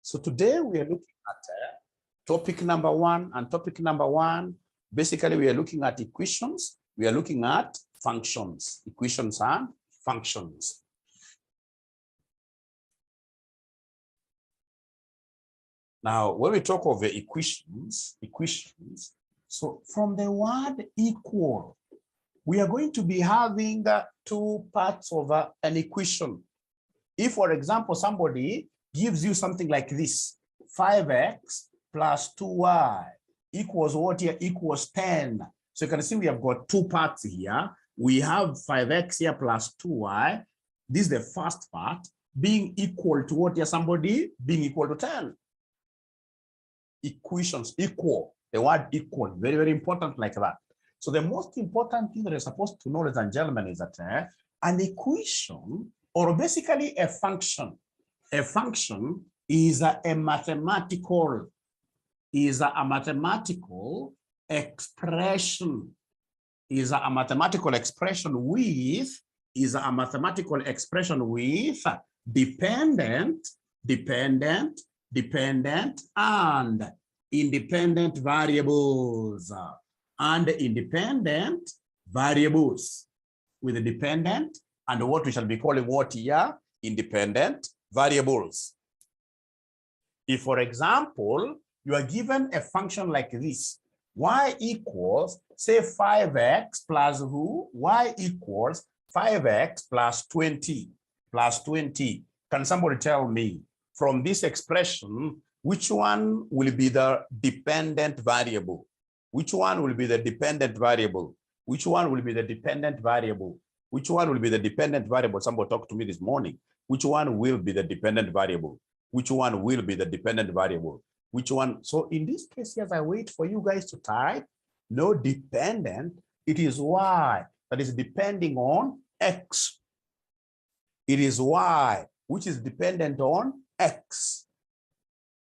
So today we are looking at topic number one, and topic number one, basically we are looking at equations, we are looking at functions, equations and functions. Now, when we talk of the equations, so from the word equal, we are going to be having two parts of an equation. If, for example, somebody gives you something like this, 5x plus 2y equals what here? Equals 10. So you can see we have got two parts here. We have 5x here plus 2y. This is the first part, being equal to what here? Somebody being equal to 10. Equations, equal, the word equal, very, very important like that. So the most important thing that you're supposed to know, ladies and gentlemen, is that an equation, or basically a function is a mathematical expression, dependent, and independent variables, with the dependent and what we shall be calling what here? Independent variables. If, for example, you are given a function like this, y equals, say, 5x plus who? Y equals 5x plus 20. Can somebody tell me, from this expression, which one will be the dependent variable? Which one will be the dependent variable? Which one will be the dependent variable? Which one will be the dependent variable? Somebody talked to me this morning. Which one will be the dependent variable? Which one will be the dependent variable? Which one? So in this case, as I wait for you guys to type, no dependent, it is y that is depending on x. It is y which is dependent on x.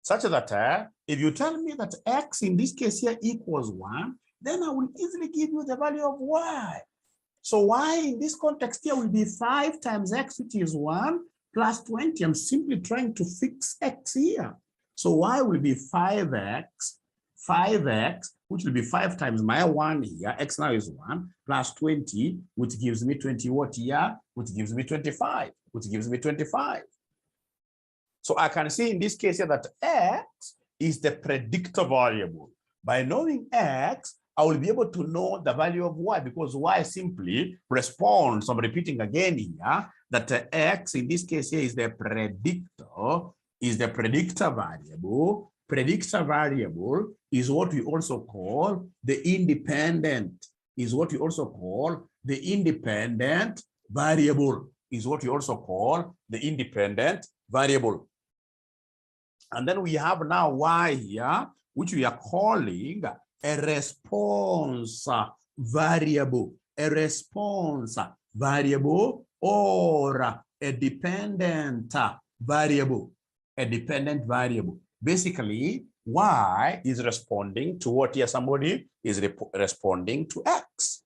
Such that if you tell me that x in this case here equals 1, then I will easily give you the value of y. So y in this context here will be 5 times x, which is 1, plus 20. I'm simply trying to fix x here. So y will be 5x, which will be 5 times my 1 here, x now is 1, plus 20, which gives me 20 what here? Which gives me 25, So I can see in this case here that x is the predictor variable. By knowing x, I will be able to know the value of y, because y simply responds. I'm repeating again here that x in this case here is the predictor, variable. Predictor variable is what we also call the independent, variable. And then we have now y here, which we are calling a response variable, or a dependent variable. Basically, y is responding to what here? Somebody is responding to x.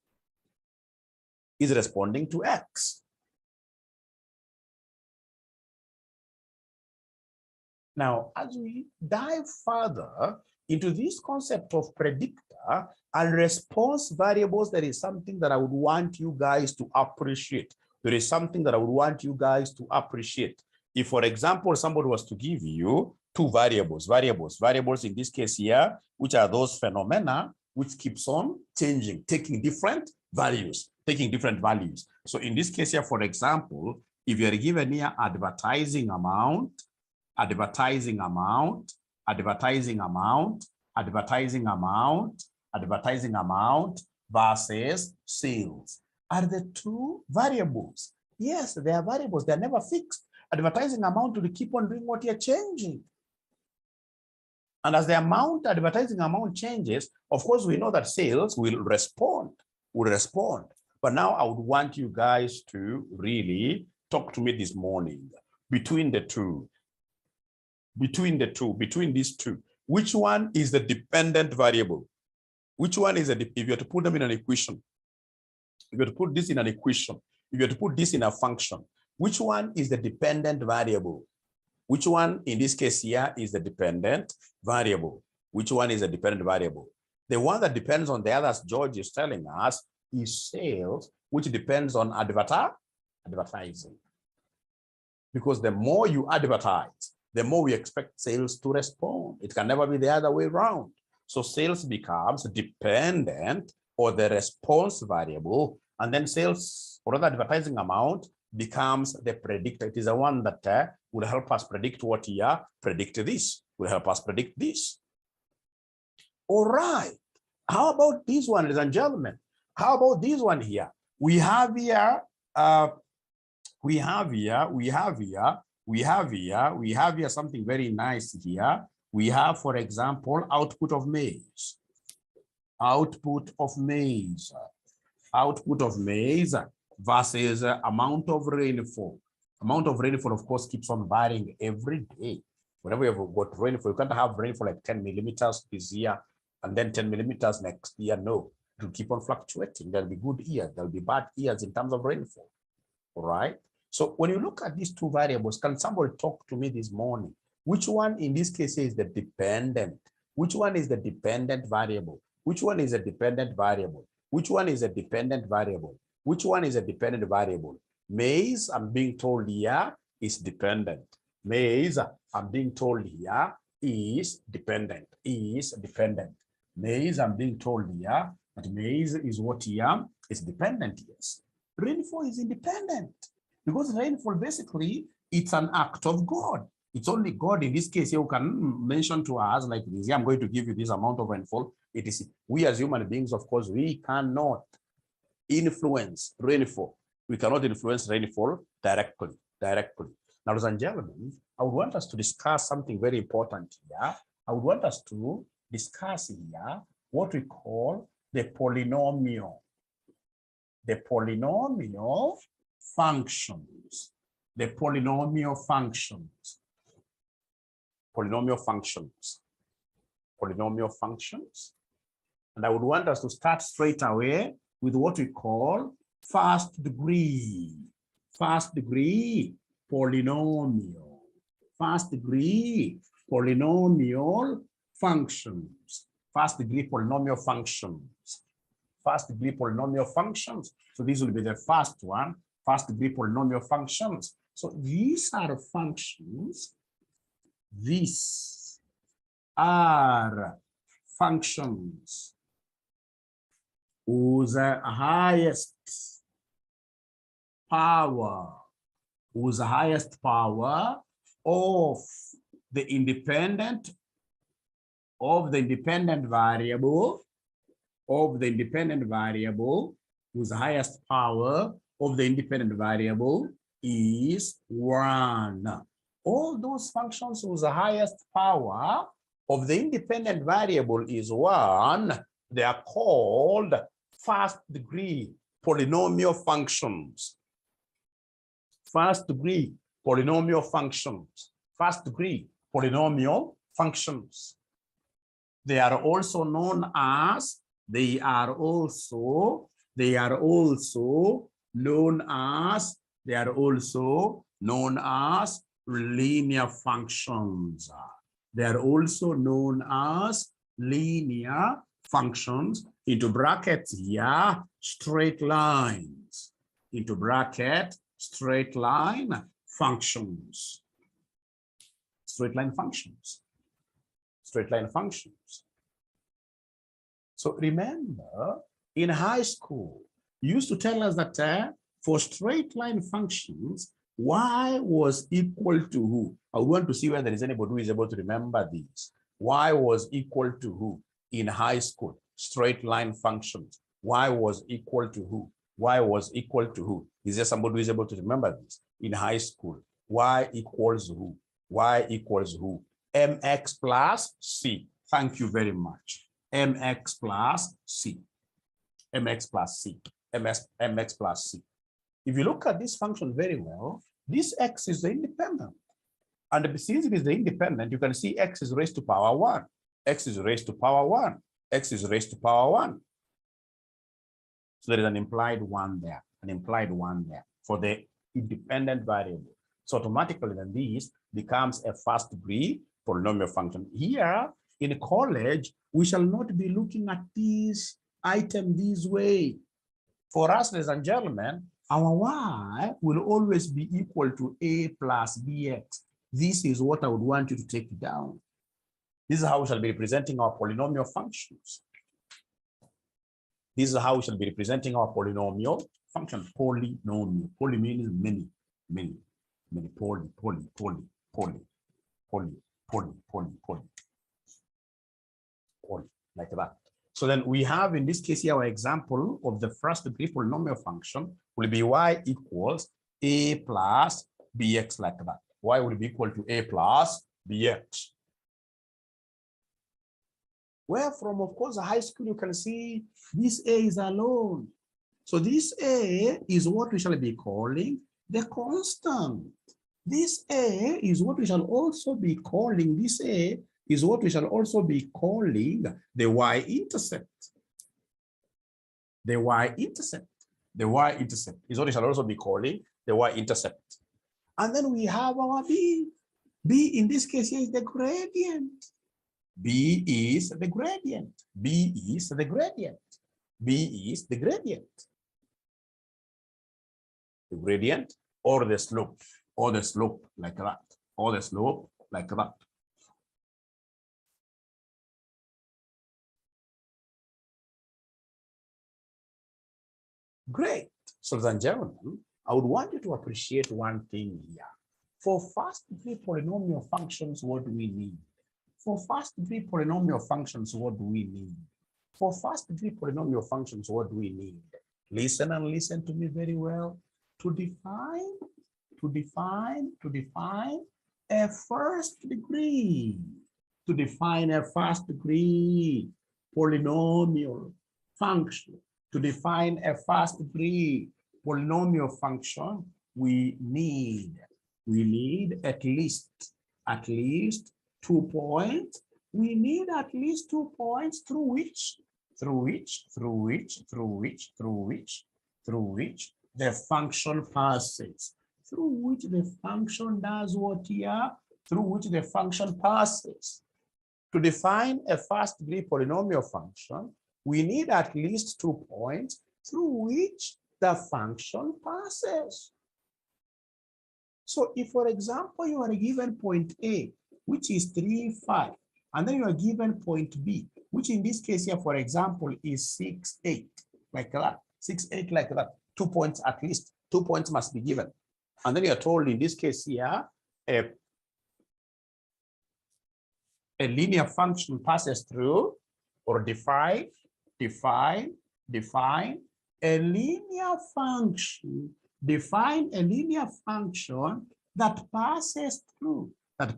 Now, as we dive further into this concept of predictor and response variables, there is something that I would want you guys to appreciate. If, for example, somebody was to give you two variables in this case here, which are those phenomena which keeps on changing, taking different values. So in this case here, for example, if you are given here advertising amount versus sales, are the two variables. Yes, they are variables, they're never fixed. Advertising amount will keep on doing what you're changing. And as the advertising amount changes, of course, we know that sales will respond. But now I would want you guys to really talk to me this morning between these two. Which one is the dependent variable? Which one is if you have to put them in an equation, if you have to put this in an equation, if you have to put this in a function, which one is the dependent variable? Which one in this case here is the dependent variable? Which one is a dependent variable? The one that depends on the others, George is telling us, is sales, which depends on advertising. Because the more you advertise, the more we expect sales to respond. It can never be the other way around. So sales becomes dependent on the response variable, and then sales or the advertising amount becomes the predictor. It is the one that will help us predict what here, predict this, will help us predict this. All right. How about this one, ladies and gentlemen? How about this one here? We have here something very nice here. We have, for example, output of maize. Output of maize. Output of maize versus amount of rainfall. Amount of rainfall, of course, keeps on varying every day. Whenever you have got rainfall, you can't have rainfall like 10 millimeters this year and then 10 millimeters next year. No, it will keep on fluctuating. There'll be good years, there'll be bad years in terms of rainfall. All right. So when you look at these two variables, can somebody talk to me this morning? Which one in this case is the dependent? Which one is the dependent variable? Which one is a dependent variable? Which one is a dependent variable? Which one is a dependent variable? Maize, I'm being told here, is dependent. Maize, I'm being told here, is dependent. Maize, I'm being told here that maize is what here is dependent. Yes. Rainfall is independent because rainfall basically it's an act of God. It's only God in this case who can mention to us like this. I'm going to give you this amount of rainfall. It is we as human beings, of course, we cannot influence rainfall. We cannot influence rainfall directly. Now, ladies and gentlemen, I would want us to discuss something very important here. I would want us to discuss here what we call the polynomial. The polynomial functions. The polynomial functions. Polynomial functions. Polynomial functions. And I would want us to start straight away with what we call first degree polynomial. First degree polynomial functions. First degree polynomial functions. First degree polynomial functions. So this will be the first one, first degree polynomial functions. So these are functions. These are functions whose highest power of the independent variable, whose highest power of the independent variable is 1. All those functions whose highest power of the independent variable is 1, they are called first degree polynomial functions. First degree polynomial functions. First degree polynomial functions. They are also known as linear functions. They are also known as linear functions. Into brackets here, straight lines. Into bracket, straight line functions. Straight line functions. Straight line functions. So remember, in high school, you used to tell us that for straight line functions, y was equal to who? I want to see whether there is anybody who is able to remember these. Y was equal to who in high school? Straight line functions. Y was equal to who? Y was equal to who? Is there somebody who is able to remember this? In high school, y equals who? Y equals who? Mx plus c. Thank you very much. Mx plus c. Mx plus c. Mx plus c. If you look at this function very well, this x is the independent. And since it is the independent, you can see x is raised to power 1. X is raised to power 1. X is raised to power 1. So there is an implied 1 there, for the independent variable. So automatically then becomes a first degree polynomial function. Here in college, we shall not be looking at this item this way. For us, ladies and gentlemen, our y will always be equal to a plus bx. This is what I would want you to take down. This is how we shall be representing our polynomial functions. This is how we shall be representing our polynomial function. Polynomial. Poly means many, many, many. Poly, like that. So then we have in this case here our example of the first degree polynomial function will be y equals a plus bx, like that. Y will be equal to a plus bx. Where from, of course, high school, you can see this a is alone. So this a is what we shall be calling the constant. This a is what we shall also be calling, this a is what we shall also be calling the y-intercept. The y-intercept. The y-intercept is what we shall also be calling the y-intercept. And then we have our b. B in this case here is the gradient. B is the gradient. B is the gradient. B is the gradient. The gradient or the slope like that, or the slope like that. Great. So, ladies and gentlemen, I would want you to appreciate one thing here. For first degree polynomial functions, what do we need? For first degree polynomial functions, what do we need? For first degree polynomial functions, what do we need? Listen and listen to me very well. To define a first degree. To define a first degree polynomial function. To define a first degree polynomial function, we need at least 2 points. We need at least 2 points through which the function passes. Through which the function does what here? Through which the function passes. To define a first degree polynomial function, we need at least 2 points through which the function passes. So if, for example, you are given point A, which is 3, 5, and then you are given point B, which in this case here, for example, is 6, 8, like that, 6, 8, like that, 2 points at least, 2 points must be given. And then you are told in this case here, a linear function passes through or define a linear function, define a linear function that passes through points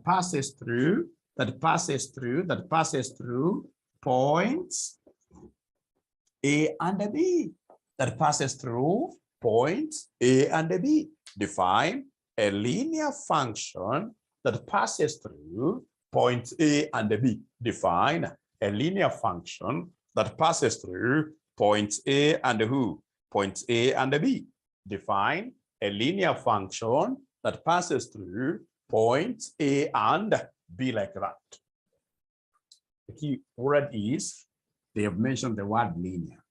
A and B, that passes through points A and B. Define a linear function that passes through points A and B. Define a linear function that passes through points A and who? Points A and B. Define a linear function that passes through points A and B, like that. The key word is, they have mentioned the word linear.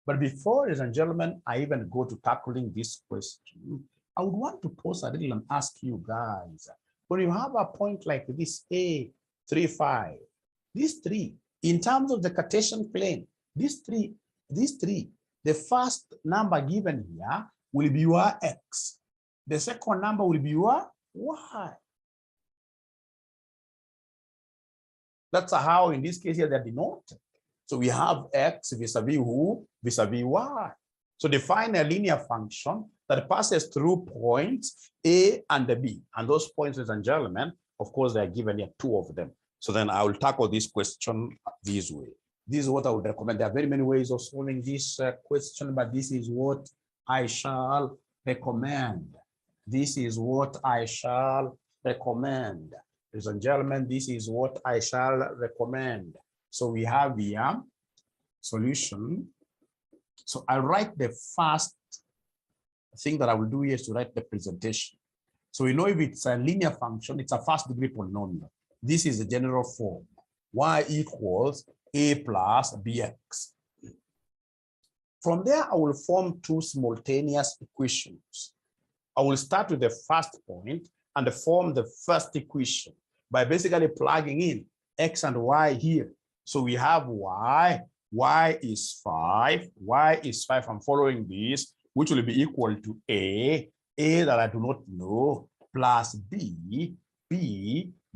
But before, ladies and gentlemen, I even go to tackling this question, I would want to pause a little and ask you guys, when you have a point like this, A, 3, 5, these three, in terms of the Cartesian plane, these three, the first number given here will be your X. The second number will be your Y. That's how, in this case here, they're denoted. So we have X vis-a-vis who? Vis-a-vis Y. So define a linear function that passes through points A and B. And those points, ladies and gentlemen, of course, they are given here, 2 of them. So then I will tackle this question this way. This is what I would recommend. There are very many ways of solving this question, but this is what I shall recommend. This is what I shall recommend. Ladies and gentlemen, this is what I shall recommend. So we have the solution. So I write the first thing that I will do here is to write the presentation. So we know if it's a linear function, it's a first degree polynomial. This is the general form. Y equals a plus bx. From there, I will form two simultaneous equations. I will start with the first point and form the first equation by basically plugging in x and y here. So we have y is 5, I'm following this, which will be equal to a that I do not know, plus b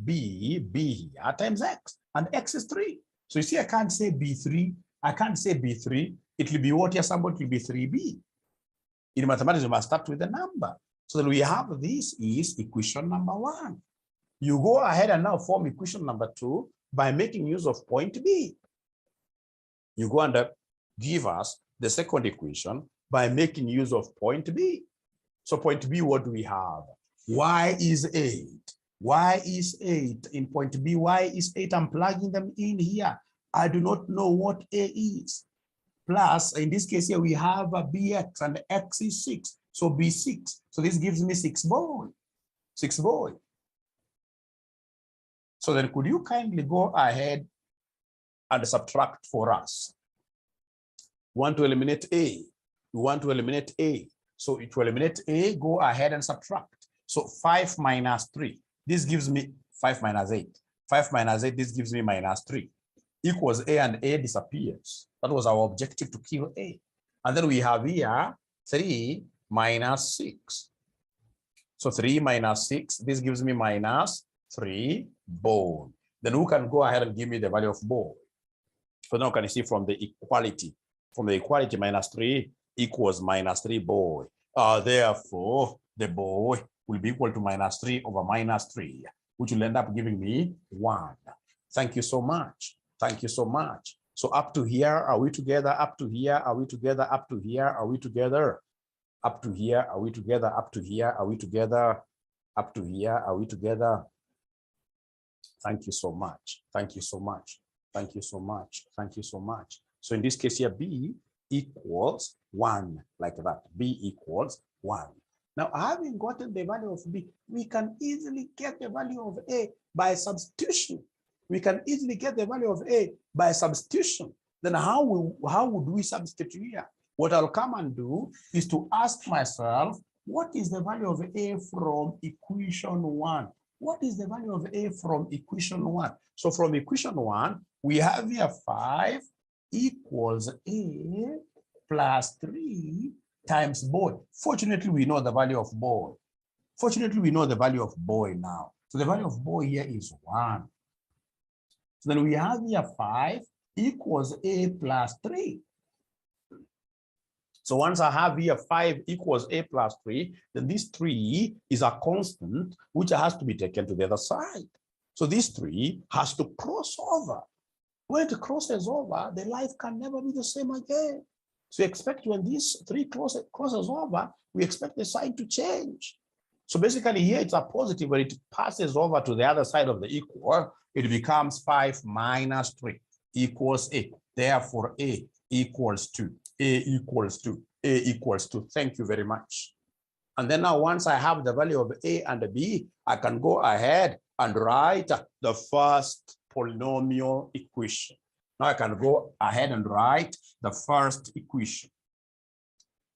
here times x, and x is 3. So you see, I can't say b3, it will be what here, somebody will be 3b. In mathematics, you must start with the number. So then we have this is equation number 1. You go ahead and now form equation number 2 by making use of point b. You go and give us the second equation by making use of point b. So point b, what do we have? Y is 8. Y is 8. In point b, y is 8. I'm plugging them in here. I do not know what a is. Plus, in this case here, we have a bx and x is 6. So b6. So this gives me 6 boy. 6 boy. So then could you kindly go ahead and subtract for us? We want to eliminate a. We want to eliminate a. So to eliminate a, go ahead and subtract. So 5 minus 3. This gives me 5 minus 8. 5 minus 8, this gives me minus 3. Equals a, and a disappears. That was our objective, to kill a. And then we have here 3 minus 6. So 3 minus 6, this gives me minus 3 boy. Then who can go ahead and give me the value of boy? So now can you see from the equality? From the equality, minus 3 equals minus 3 boy. Therefore, the boy will be equal to minus 3 over minus 3, which will end up giving me 1. Thank you so much. Thank you so much. So up to here, are we together? Up to here, are we together? Up to here, are we together? Up to here, are we together? Up to here, are we together? Up to here, are we together? Thank you so much. Thank you so much. Thank you so much. Thank you so much. So in this case here, b equals 1, like that. B equals 1. Now, having gotten the value of b, we can easily get the value of a by substitution. We can easily get the value of a by substitution. Then how would we substitute here? What I'll come and do is to ask myself, what is the value of a from equation 1? What is the value of a from equation 1? So from equation 1, we have here 5 equals a plus 3 times boy. Fortunately, we know the value of boy. Fortunately, we know the value of boy now. So the value of boy here is 1. So then we have here 5 equals a plus 3. So once I have here 5 equals a plus 3, then this 3 is a constant which has to be taken to the other side. So this 3 has to cross over. When it crosses over, the life can never be the same again. So we expect when this 3 crosses over, we expect the sign to change. So basically here it's a positive. When it passes over to the other side of the equal, it becomes 5 minus 3 equals a. Therefore, a equals 2. A equals 2. A equals 2. Thank you very much. And then now once I have the value of a and b, I can go ahead and write the first polynomial equation. Now I can go ahead and write the first equation.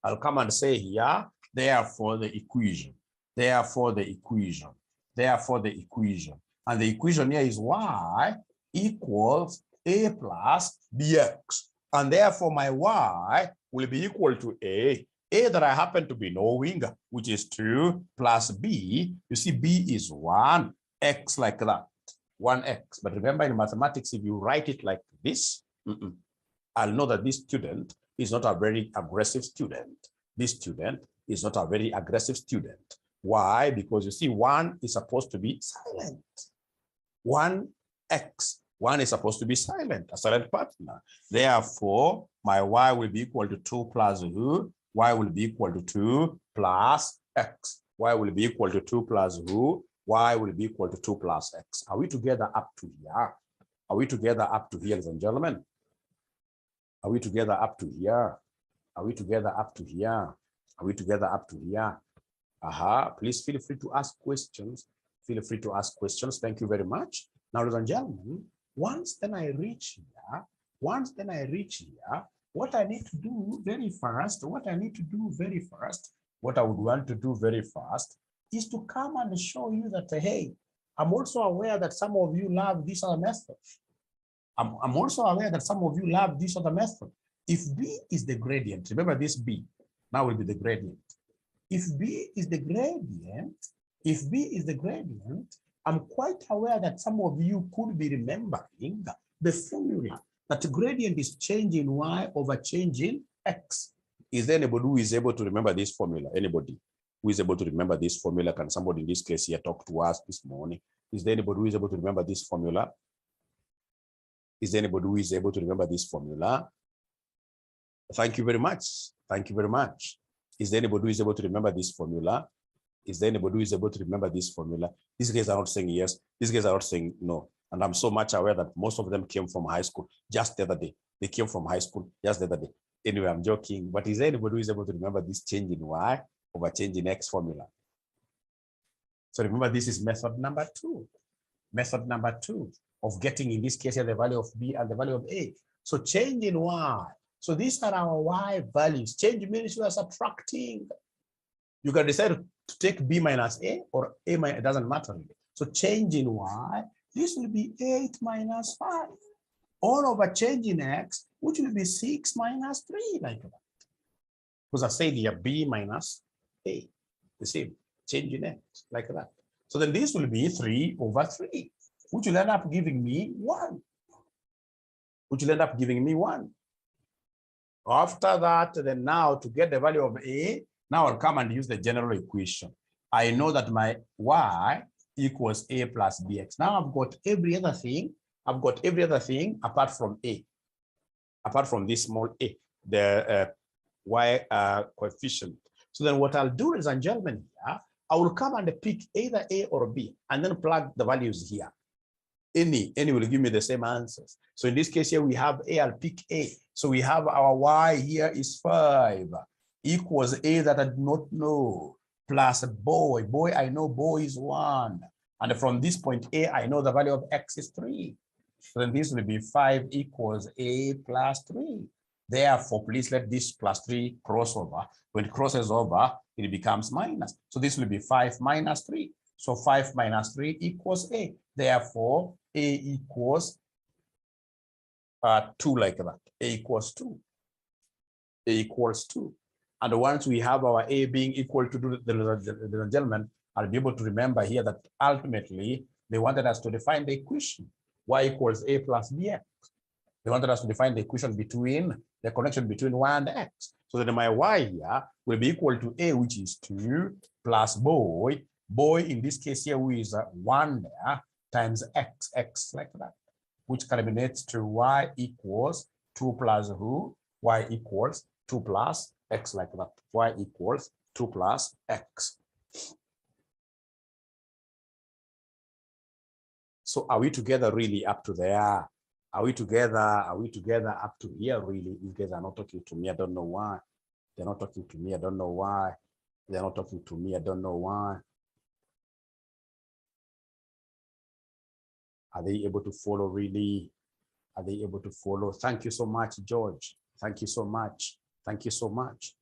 I'll come and say here, therefore the equation, therefore the equation, therefore the equation. And the equation here is y equals a plus bx. And therefore my y will be equal to a that I happen to be knowing, which is 2 plus b. You see, b is 1, x like that, 1x. But remember in mathematics, if you write it like this, I'll know that this student is not a very aggressive student. This student is not a very aggressive student. Why? Because you see, 1 is supposed to be silent. 1x. 1 is supposed to be silent, a silent partner. Therefore, my y will be equal to 2 plus who? Y will be equal to 2 plus x. Y will be equal to 2 plus who? Y will be equal to 2 plus x. Are we together up to here? Are we together up to here, ladies and gentlemen? Are we together up to here? Are we together up to here? Are we together up to here? Please feel free to ask questions. Feel free to ask questions. Thank you very much. Now, ladies and gentlemen, once I reach here, what I need to do very fast, what I would want to do very fast is to come and show you that, hey, I'm also aware that some of you love this other method. I'm also aware that some of you love this other method. If B is the gradient, remember this B now will be the gradient. If B is the gradient, I'm quite aware that some of you could be remembering the formula that gradient is change in y over change in x. Is there anybody who is able to remember this formula? Anybody who is able to remember this formula? Can somebody in this case here talk to us this morning? Is there anybody who is able to remember this formula? Is there anybody who is able to remember this formula? Thank you very much. Thank you very much. Is there anybody who is able to remember this formula? Is there anybody who is able to remember this formula? These guys are not saying yes. These guys are not saying no. And I'm so much aware that most of them came from high school just the other day. They came from high school just the other day. Anyway, I'm joking. But is there anybody who is able to remember this change in y over change in x formula? So remember, this is method number 2. Method number 2 of getting, in this case, the value of b and the value of a. So change in y. So these are our y values. Change means you are subtracting. You can decide to take b minus a or a minus, it doesn't matter really. So change in y, this will be 8 minus 5. All over change in x, which will be 6 minus 3, like that. Because I said here b minus a, the same, change in x, like that. So then this will be 3 over 3, which will end up giving me 1. After that, then now to get the value of a, now I'll come and use the general equation. I know that my y equals a plus bx. Now I've got every other thing. Apart from a, apart from this small a, the y coefficient. So then what I'll do, ladies and gentlemen, here, I will come and pick either a or b and then plug the values here. Any will give me the same answers. So in this case here, we have a, I'll pick a. So we have our y here is 5 equals a that I do not know, plus boy I know boy is 1. And from this point a, I know the value of x is 3. So then this will be 5 equals a plus 3. Therefore, please let this plus 3 cross over. When it crosses over, it becomes minus. So this will be 5 minus 3. So 5 minus 3 equals a. Therefore, a equals 2, like that. A equals 2. A equals 2. And once we have our a being equal to the gentleman, I'll be able to remember here that ultimately they wanted us to define the equation y equals a plus bx. They wanted us to define the equation between the connection between y and x. So that my y here will be equal to a, which is 2, plus boy in this case here, who is 1 there, times x like that, which culminates to y equals 2 plus who? Y equals 2 plus x, like that. Y equals 2 plus x. So are we together really up to there? Are we together up to here really? You guys are not talking to me. I don't know why. They're not talking to me. I don't know why. They're not talking to me. I don't know why. Are they able to follow really? Are they able to follow? Thank you so much, George. Thank you so much. Thank you so much.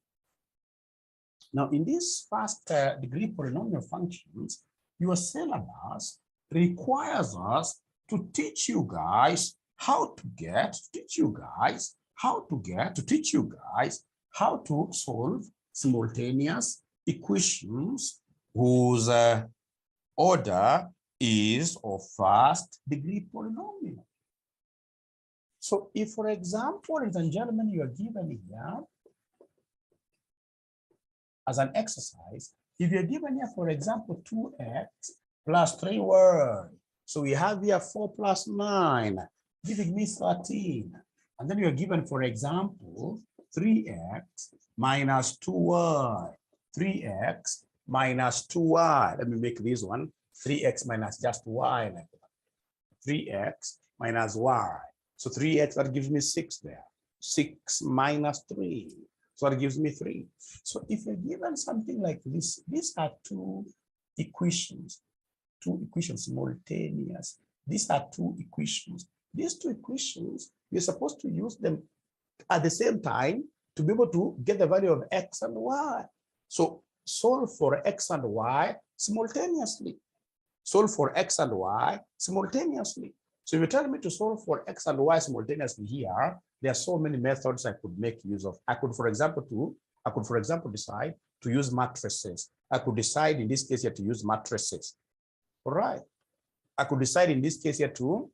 Now, in this first degree polynomial functions, your syllabus requires us to teach you guys how to solve simultaneous equations whose order is of first degree polynomial. So if, for example, ladies and gentlemen, you are given here as an exercise, if you're given here, for example, 2x plus 3y, so we have here 4 plus 9, giving me 13. And then you're given, for example, 3x minus 2y, 3x minus 2y. Let me make this one 3x minus just y, like that. 3x minus y. So 3x, that gives me 6 there. 6 minus 3. So that gives me 3. So if you're given something like this, these are two equations simultaneous. These are two equations. These two equations, you're supposed to use them at the same time to be able to get the value of x and y. So solve for x and y simultaneously. Solve for x and y simultaneously. So if you tell me to solve for x and y simultaneously here, there are so many methods I could make use of. I could, for example, decide to use matrices. I could decide in this case here to use matrices. All right. I could decide in this case here to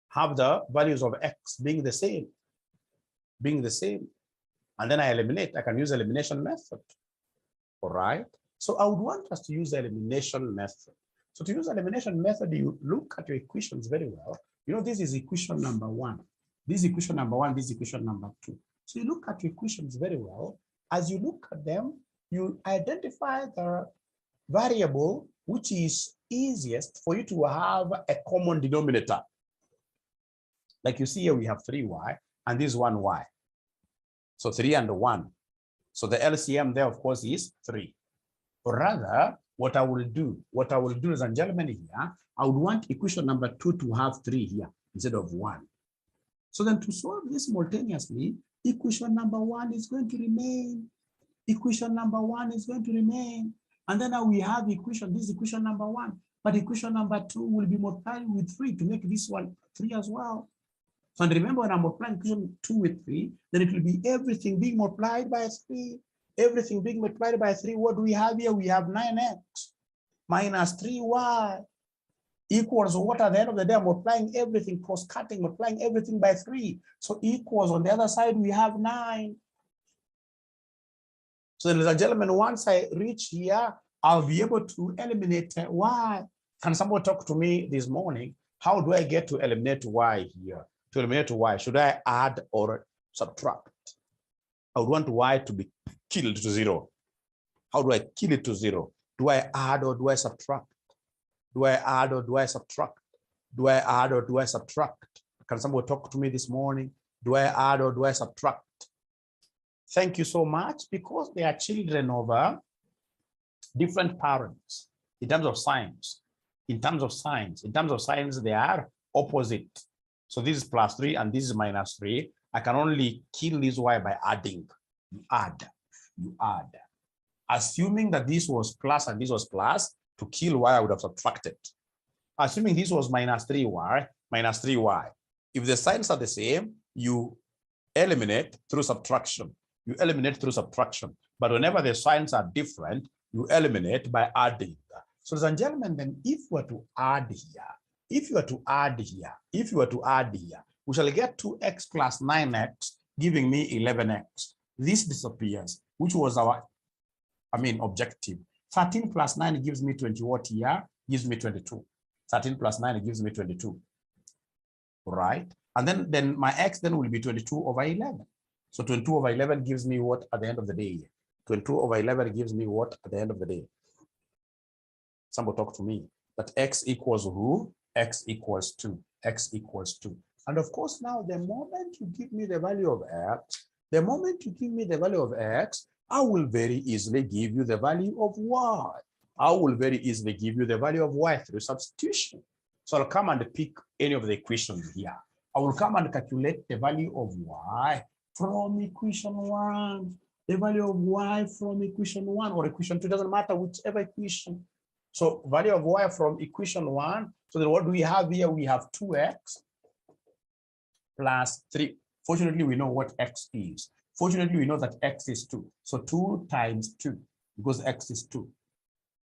have the values of x being the same. And then I eliminate. I can use elimination method. All right. So I would want us to use the elimination method. So to use the elimination method, you look at your equations very well. You know, this is equation number 1. This is equation number 1, this is equation number 2. So you look at your equations very well. As you look at them, you identify the variable which is easiest for you to have a common denominator. Like you see here, we have 3y and this 1y. So 3 and 1. So the LCM there, of course, is 3. Or rather, what I will do, ladies and gentlemen, here, I would want equation number 2 to have 3 here instead of 1. So then to solve this simultaneously, equation number 1 is going to remain. Equation number 1 is going to remain. And then now we have this equation number 1. But equation number 2 will be multiplied with 3 to make this one 3 as well. So and remember, when I'm multiplying equation 2 with 3, then it will be everything being multiplied by 3. Everything being multiplied by 3. What do we have here? We have 9x minus 3y equals what at the end of the day? I'm multiplying everything, cross-cutting, multiplying everything by 3. So equals on the other side, we have 9. So ladies and gentlemen, once I reach here, I'll be able to eliminate y. Can someone talk to me this morning? How do I get to eliminate y here? To eliminate y, should I add or subtract? I would want y to be killed to 0. How do I kill it to 0? Do I add or do I subtract? Do I add or do I subtract? Do I add or do I subtract? Can someone talk to me this morning? Do I add or do I subtract? Thank you so much, because they are children of different parents in terms of science. In terms of science, they are opposite. So this is plus 3 and this is minus 3. I can only kill this y by adding. You add. Assuming that this was plus and this was plus, to kill y, I would have subtracted. Assuming this was minus 3y. If the signs are the same, you eliminate through subtraction. But whenever the signs are different, you eliminate by adding. So, ladies and gentlemen, then if we were to add here, we shall get 2x plus 9x, giving me 11x. This disappears, which was our, objective. 13 plus 9 gives me 20 what here? Gives me 22. 13 plus 9 gives me 22. Right? And then my x then will be 22 over 11. So 22 over 11 gives me what at the end of the day? 22 over 11 gives me what at the end of the day? Somebody talk to me. That x equals who? X equals 2. X equals 2. And of course, now the moment you give me the value of x, I will very easily give you the value of y. Through substitution. So I'll come and pick any of the equations here. I will come and calculate the value of y from equation 1. The value of y from equation 1 or equation 2, doesn't matter, whichever equation. So value of y from equation 1. So then what do we have here? We have 2x plus 3. Fortunately, we know what x is. Fortunately, we know that x is 2. So 2 times 2, because x is 2,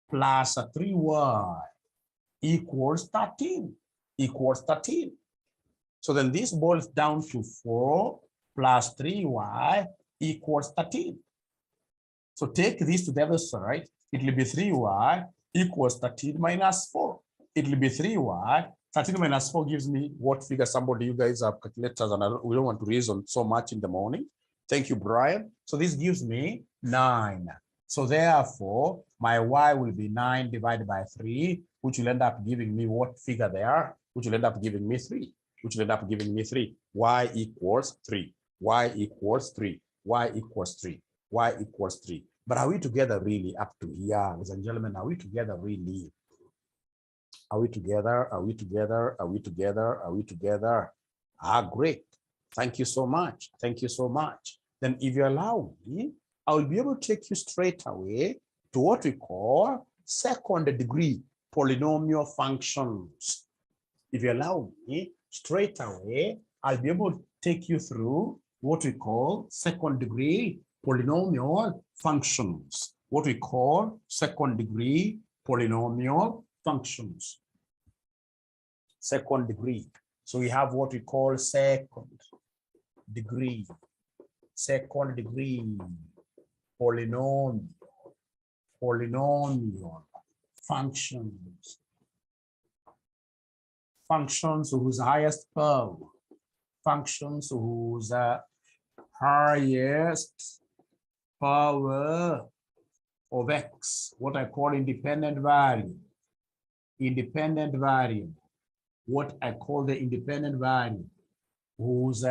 plus 3y equals 13. So then this boils down to 4 plus 3y equals 13. So take this to the other side. It will be 3y equals 13 minus 4. It will be 3y. 13 minus 4 gives me what figure? Somebody, you guys have calculators, and we don't want to reason so much in the morning. Thank you, Brian. So this gives me 9. So therefore, my y will be 9 divided by 3, which will end up giving me what figure there? Which will end up giving me 3. Y equals 3. y equals 3, y equals 3. But are we together really up to here, ladies and gentlemen? Are we together really? Are we together? Are we together? Are we together? Are we together? Ah, great. Thank you so much. Thank you so much. Then if you allow me, I will be able to take you straight away to what we call second degree polynomial functions. If you allow me, straight away, I'll be able to take you through what we call second degree polynomial functions. What we call second degree polynomial functions. Second degree. So we have what we call second degree polynomial functions. Functions whose highest power. Functions whose highest power of x, what I call independent variable. Independent variable. What I call the independent variable, whose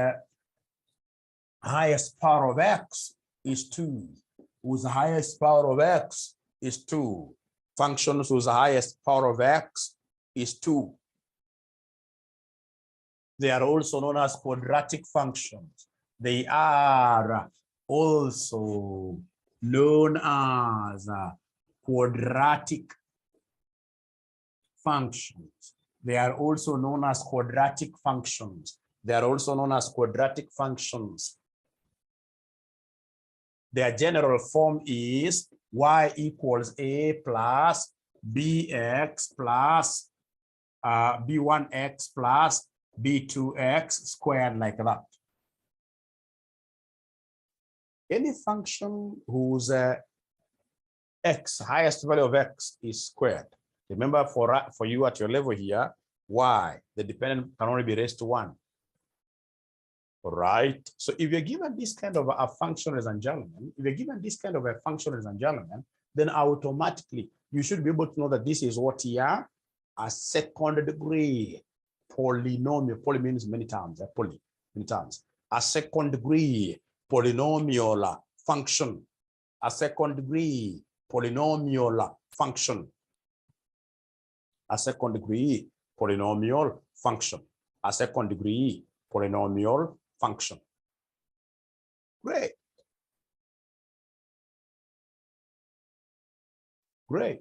highest power of x is 2. Whose highest power of x is 2. Functions whose highest power of x is 2. They are also known as quadratic functions. They are also known as quadratic functions. They are also known as quadratic functions. They are also known as quadratic functions. Their general form is y equals a plus bx plus b1x plus b2x squared, like that. Any function whose x, highest value of x, is squared. Remember, for you at your level here, y, the dependent can only be raised to 1. All right. So if you're given this kind of a function, ladies and gentlemen, if you're given this kind of a function, ladies and gentlemen, then automatically you should be able to know that this is what here, a second degree polynomial. Poly means many times, poly, many times. A second degree polynomial function. A second degree polynomial function. A second degree polynomial function. A second degree polynomial function. Great. Great.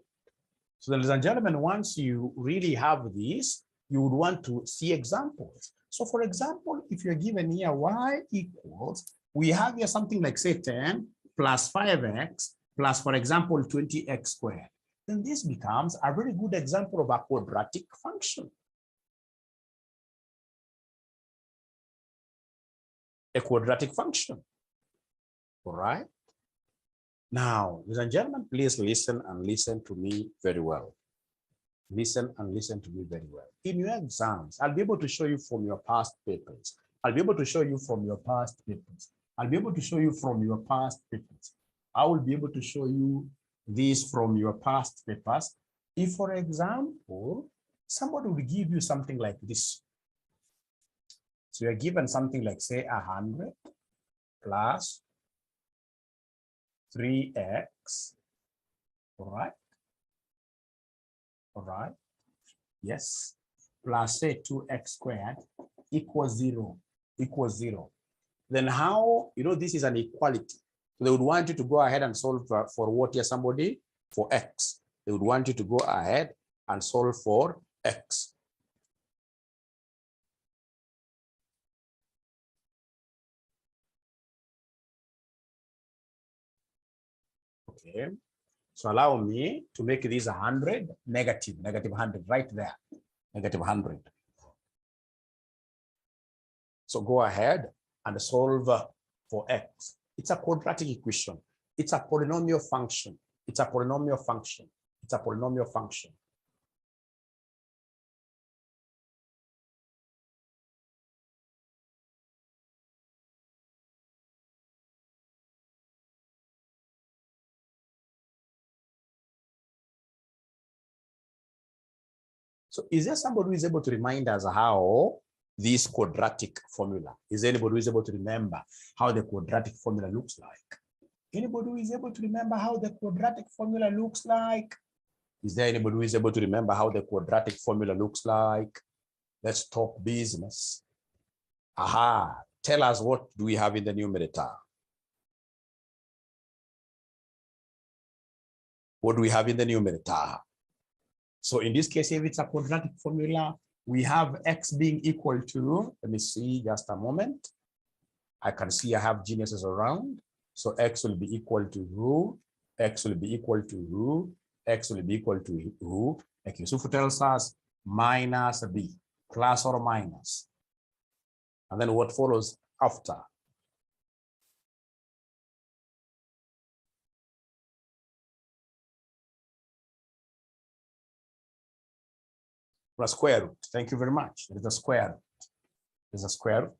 So, ladies and gentlemen, once you really have this, you would want to see examples. So, for example, if you're given here y equals, we have here something like, say, 10 plus 5x plus, for example, 20x squared. Then this becomes a very good example of a quadratic function. A quadratic function. All right. Now, ladies and gentlemen, please listen and listen to me very well. Listen and listen to me very well. In your exams, I'll be able to show you from your past papers. I'll be able to show you from your past papers. I'll be able to show you from your past papers. I will be able to show you this from your past papers. If, for example, somebody will give you something like this. So you're given something like, say, 100 plus 3x, all right? All right, yes, plus, say, 2x squared equals 0, equals 0. Then how, this is an equality. So they would want you to go ahead and solve for what here, somebody? For x. They would want you to go ahead and solve for x. Okay, so allow me to make this 100 negative 100 right there, negative 100. So go ahead and solve for x. It's a quadratic equation. It's a polynomial function. It's a polynomial function. It's a polynomial function. So is there somebody who is able to remind us how this quadratic formula. Is anybody who is able to remember how the quadratic formula looks like? Anybody who is able to remember how the quadratic formula looks like? Is there anybody who is able to remember how the quadratic formula looks like? Let's talk business. Aha, tell us, what do we have in the numerator? What do we have in the numerator? So in this case, if it's a quadratic formula, we have x being equal to, let me see just a moment. I can see I have geniuses around. So x will be equal to who? X will be equal to who? X will be equal to who? Like Yusuf tells us, minus b, plus or minus. And then what follows after? Plus square root. Thank you very much. There is a square root. There's a square root.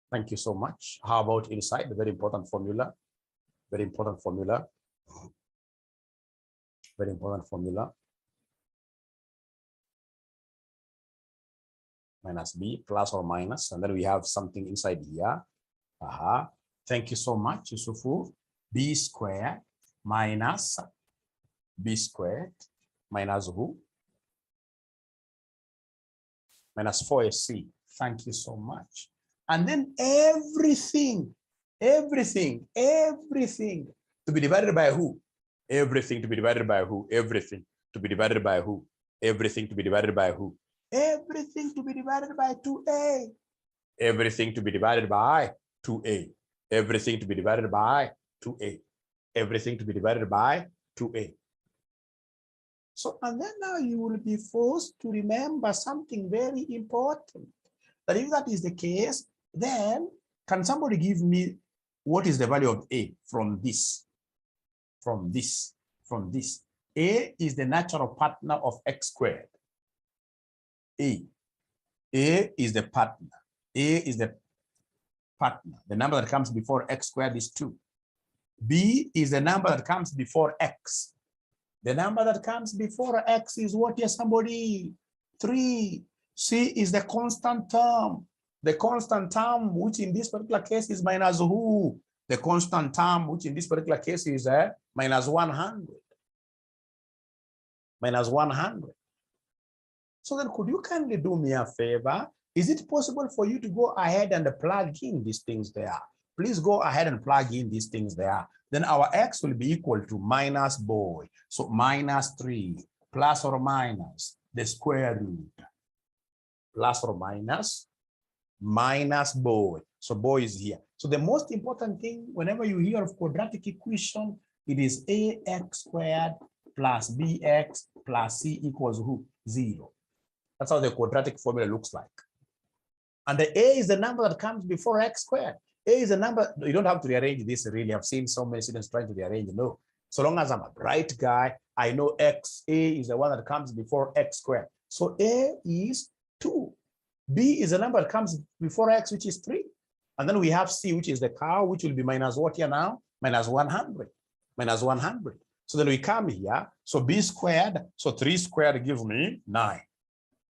Thank you so much. How about inside? The very important formula. Very important formula. Very important formula. Minus b, plus or minus. And then we have something inside here. Aha. Thank you so much, Yusufu. B squared minus b squared minus who? Minus 4ac. Thank you so much. And then everything to be divided by who? Everything to be divided by who? Everything to be divided by who? Everything to be divided by who? Everything to be divided by 2a. Everything to be divided by 2a. Everything to be divided by 2a. Everything to be divided by 2a. So, and then now you will be forced to remember something very important. That if that is the case, then can somebody give me what is the value of a from this? From this. A is the natural partner of x squared. A is the partner. A is the partner. The number that comes before x squared is 2. B is the number that comes before x. The number that comes before x is what, yes, somebody? 3. C is the constant term. The constant term, which in this particular case is minus who? The constant term, which in this particular case is minus 100. Minus 100. So then could you kindly do me a favor? Is it possible for you to go ahead and plug in these things there? Please go ahead and plug in these things there. Then our x will be equal to minus boy. So minus 3 plus or minus the square root. Plus or minus boy. So boy is here. So the most important thing, whenever you hear of quadratic equation, it is ax squared plus bx plus c equals who? 0. That's how the quadratic formula looks like. And the a is the number that comes before x squared. A is a number. You don't have to rearrange this really. I've seen so many students trying to rearrange. No. So long as I'm a bright guy, I know x. A is the one that comes before x squared. So a is 2. B is a number that comes before x, which is 3. And then we have c, which is the cow, which will be minus what here now? Minus 100. Minus 100. So then we come here. So b squared. So 3 squared gives me 9.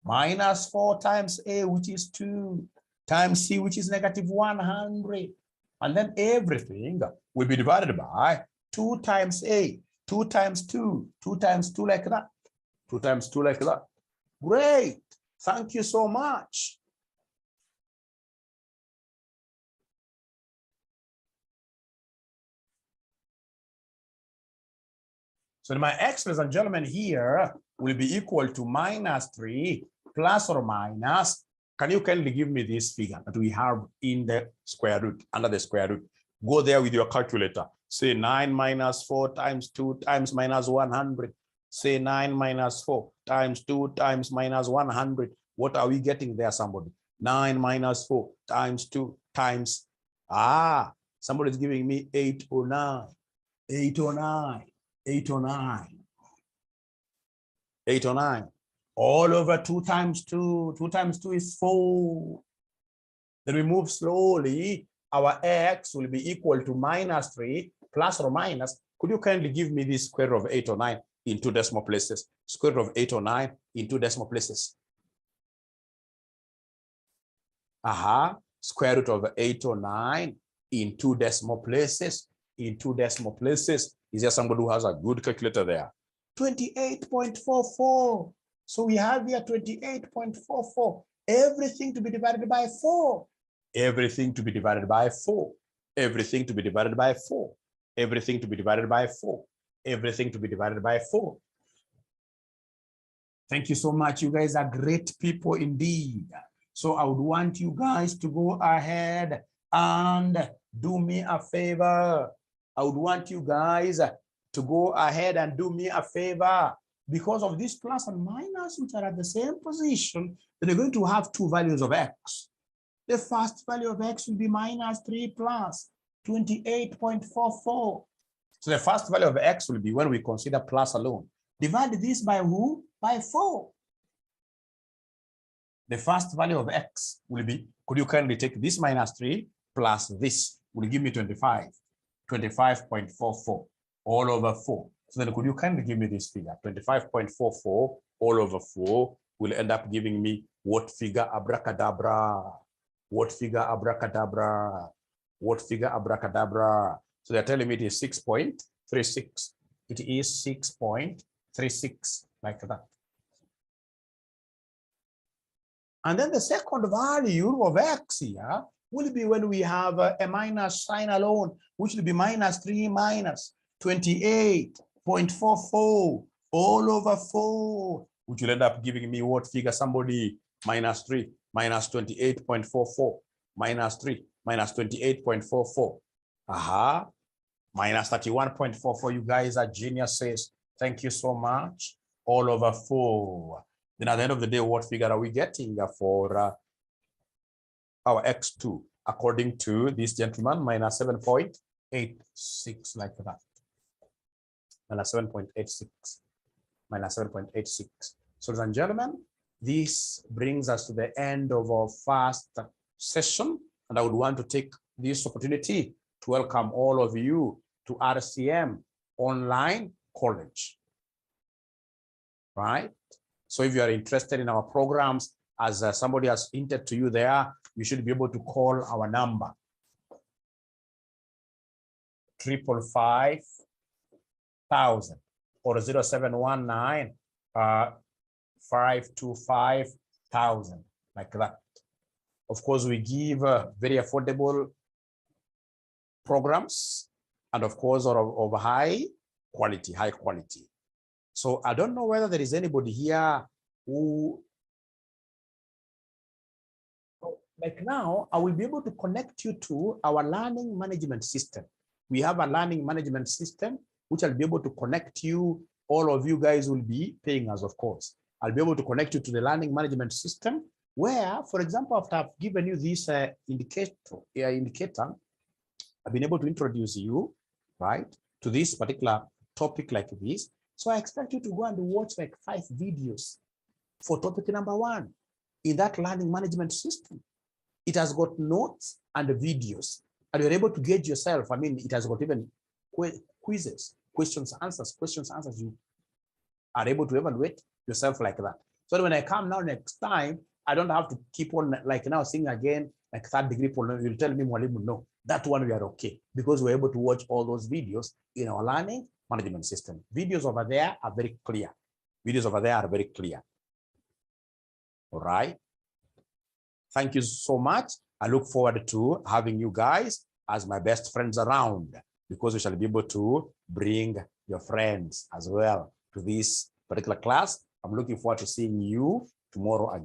Minus 4 times a, which is 2. Times c, which is negative 100. And then everything will be divided by 2 times a, 2 times 2, 2 times 2 like that, 2 times 2 like that. Great. Thank you so much. So my x, ladies and gentlemen, here will be equal to minus 3 plus or minus. Can you kindly give me this figure that we have in the square root, under the square root? Go there with your calculator. Say 9 minus 4 times 2 times minus 100. Say 9 minus 4 times 2 times minus 100. What are we getting there, somebody? 9 minus 4 times 2 times, somebody is giving me 809. 809. 809. 809. All over 2 times 2. 2 times 2 is 4. Then we move slowly. Our x will be equal to minus 3 plus or minus. Could you kindly give me the square root of 809 in 2 decimal places? Square root of 809 in 2 decimal places. Square root of 809 in 2 decimal places. In 2 decimal places. Is there somebody who has a good calculator there? 28.44. So we have here 28.44. Everything to be divided by 4. Everything to be divided by 4. Everything to be divided by 4. Everything to be divided by 4. Everything to be divided by 4. Thank you so much. You guys are great people indeed. So I would want you guys to go ahead and do me a favor. I would want you guys to go ahead and do me a favor. Because of this plus and minus, which are at the same position, they're going to have 2 values of x. The first value of x will be minus 3 plus 28.44. So the first value of x will be when we consider plus alone. Divide this by who? By 4. The first value of x will be, could you kindly take this minus 3 plus this will give me 25. 25.44 all over 4. So then could you kindly give me this figure? 25.44 all over 4 will end up giving me what figure? Abracadabra. What figure? Abracadabra. What figure? Abracadabra. So they're telling me it is 6.36. It is 6.36, like that. And then the second value of x here will be when we have a minus sign alone, which will be minus 3 minus 28.44 all over 4, which will end up giving me what figure? Somebody? Minus 3 minus 28.44 minus 3 minus 28.44. Minus 31.44. You guys are geniuses. Thank you so much. All over 4. Then at the end of the day, what figure are we getting for our x2 according to this gentleman? Minus 7.86, like that. Minus 7.86. Minus 7.86. So, ladies and gentlemen, this brings us to the end of our first session. And I would want to take this opportunity to welcome all of you to RCM Online College. Right? So if you are interested in our programs, as somebody has hinted to you there, you should be able to call our number. 555,000 or 0719 525,000, like that. Of course, we give very affordable programs, and of course, of high quality. So I don't know whether there is anybody here who, like now, I will be able to connect you to our learning management system. We have a learning management system, which I'll be able to connect you. All of you guys will be paying us, of course. I'll be able to connect you to the learning management system where, for example, after I've given you this indicator, I've been able to introduce you, right, to this particular topic like this. So I expect you to go and watch like 5 videos for topic number 1 in that learning management system. It has got notes and videos, and you're able to gauge yourself. I mean, it has got even quizzes, questions, answers. You are able to evaluate yourself like that. So when I come now next time, I don't have to keep on like now singing again, like 3rd degree polynomial. You'll tell me, Mwalimu, no, that one we are okay, because we're able to watch all those videos in our learning management system. Videos over there are very clear. All right. Thank you so much. I look forward to having you guys as my best friends around, because we shall be able to bring your friends as well to this particular class. I'm looking forward to seeing you tomorrow again.